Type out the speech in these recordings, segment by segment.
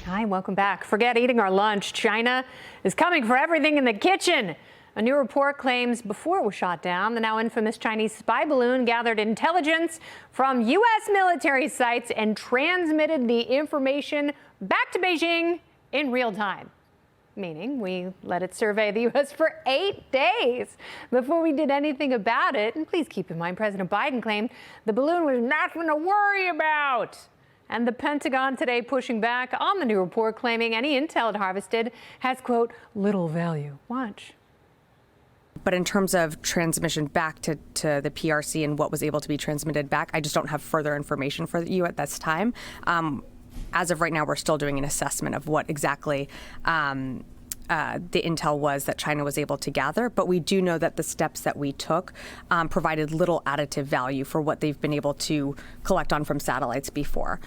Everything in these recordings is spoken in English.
Hi, welcome back. Forget eating our lunch. China is coming for everything in the kitchen. A new report claims before it was shot down, the now infamous Chinese spy balloon gathered intelligence from U.S. military sites and transmitted the information back to Beijing in real time. Meaning we let it survey the U.S. for 8 days before we did anything about it. And please keep in mind, President Biden claimed the balloon was nothing to worry about. And the Pentagon today pushing back on the new report, claiming any intel it harvested has, quote, little value. Watch. But in terms of transmission back to the PRC and what was able to be transmitted back, I just don't have further information for you at this time. As of right now, we're still doing an assessment of what exactly the intel was that China was able to gather. But we do know that the steps that we took provided little additive value for what they've been able to collect on from satellites before.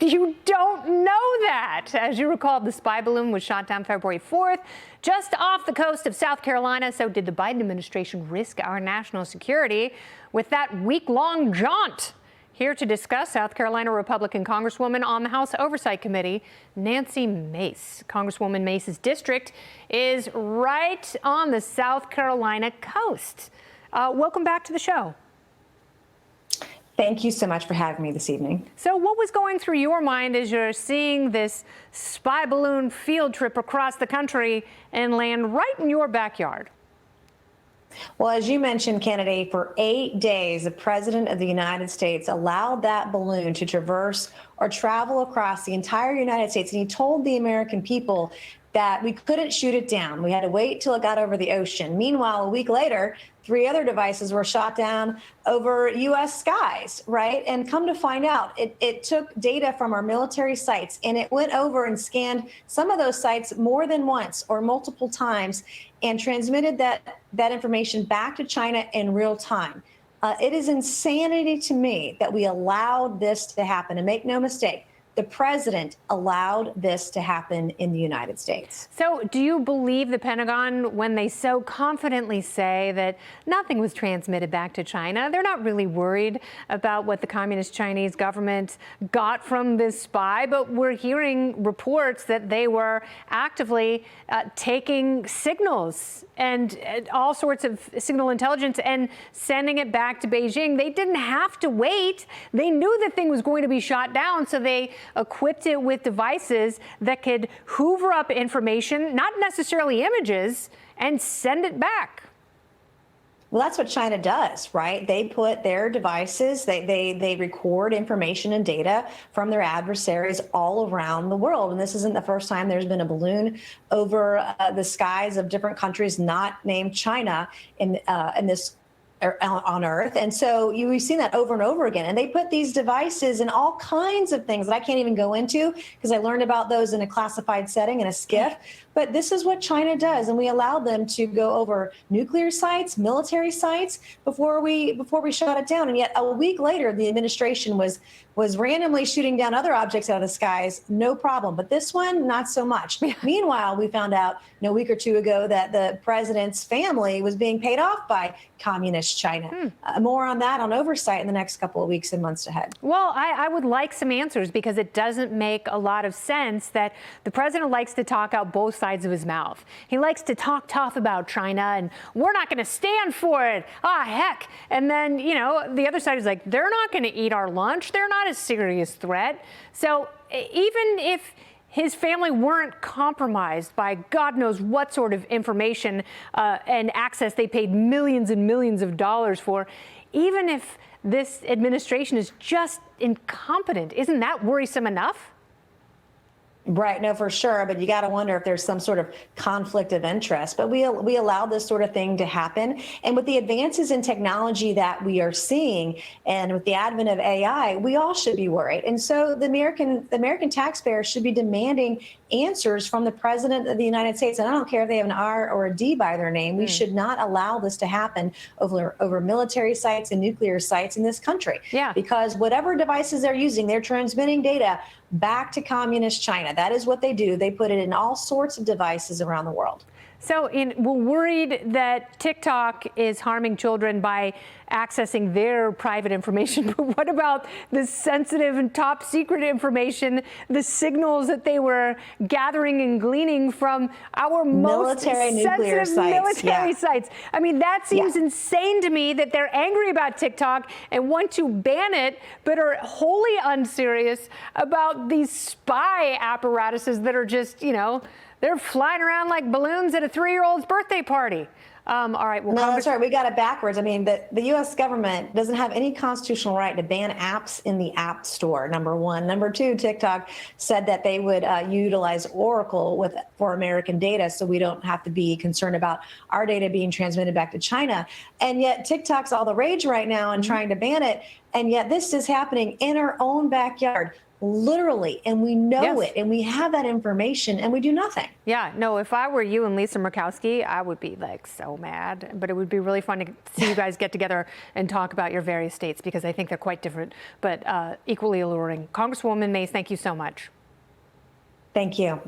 You don't know that. As you recall, the spy balloon was shot down February 4th, just off the coast of South Carolina. So did the Biden administration risk our national security with that week-long jaunt? Here to discuss, South Carolina Republican Congresswoman on the House Oversight Committee, Nancy Mace. Congresswoman Mace's district is right on the South Carolina coast. Welcome back to the show. Thank you so much for having me this evening. So what was going through your mind as you're seeing this spy balloon field trip across the country and land right in your backyard? Well, as you mentioned, Kennedy, for 8 days, the president of the United States allowed that balloon to traverse or travel across the entire United States. And he told the American people that we couldn't shoot it down. We had to wait till it got over the ocean. Meanwhile, a week later, 3 other devices were shot down over U.S. skies, right? And come to find out, it took data from our military sites, and it went over and scanned some of those sites more than once or multiple times and transmitted that information back to China in real time. It is insanity to me that we allowed this to happen. And make no mistake, the president allowed this to happen in the United States. So do you believe the Pentagon when they so confidently say that nothing was transmitted back to China? They're not really worried about what the communist Chinese government got from this spy, but we're hearing reports that they were actively taking signals and all sorts of signal intelligence and sending it back to Beijing. They didn't have to wait. They knew the thing was going to be shot down, so they equipped it with devices that could hoover up information, not necessarily images, and send it back. Well, that's what China does, right? They put their devices, they record information and data from their adversaries all around the world. And this isn't the first time there's been a balloon over the skies of different countries not named China in this on Earth. And so we've seen that over and over again. And they put these devices in all kinds of things that I can't even go into because I learned about those in a classified setting in a SCIF. But this is what China does. And we allowed them to go over nuclear sites, military sites before we shut it down. And yet a week later, the administration was randomly shooting down other objects out of the skies, no problem. But this one, not so much. Meanwhile, we found out a week or two ago that the president's family was being paid off by communist China. More on that on oversight in the next couple of weeks and months ahead. Well, I would like some answers because it doesn't make a lot of sense that the president likes to talk out both sides of his mouth. He likes to talk tough about China and we're not going to stand for it. Ah, heck. And then, the other side is like, they're not going to eat our lunch. They're not a serious threat. So even if his family weren't compromised by God knows what sort of information and access they paid millions and millions of dollars for, even if this administration is just incompetent, isn't that worrisome enough? Right. No, for sure. But you got to wonder if there's some sort of conflict of interest. But we allow this sort of thing to happen. And with the advances in technology that we are seeing and with the advent of AI, we all should be worried. And so the American taxpayer should be demanding answers from the president of the United States. And I don't care if they have an R or a D by their name. We should not allow this to happen over military sites and nuclear sites in this country. Yeah. Because whatever devices they're using, they're transmitting data back to communist China. That is what they do. They put it in all sorts of devices around the world. So we're worried that TikTok is harming children by accessing their private information, but what about the sensitive and top secret information, the signals that they were gathering and gleaning from our most nuclear sensitive sites. military sites? I mean, that seems insane to me that they're angry about TikTok and want to ban it, but are wholly unserious about these spy apparatuses that are just, you know, they're flying around like balloons at a 3-year-old's birthday party. All right. Well, no, that's right. We got it backwards. I mean, the U.S. government doesn't have any constitutional right to ban apps in the App Store, number one. Number two, TikTok said that they would utilize Oracle for American data, so we don't have to be concerned about our data being transmitted back to China. And yet TikTok's all the rage right now and trying to ban it. And yet this is happening in our own backyard. Literally, and we know it, and we have that information, and we do nothing. Yeah, no, if I were you and Lisa Murkowski, I would be like so mad, but it would be really fun to see you guys get together and talk about your various states, because I think they're quite different, but equally alluring. Congresswoman Mace, thank you so much. Thank you.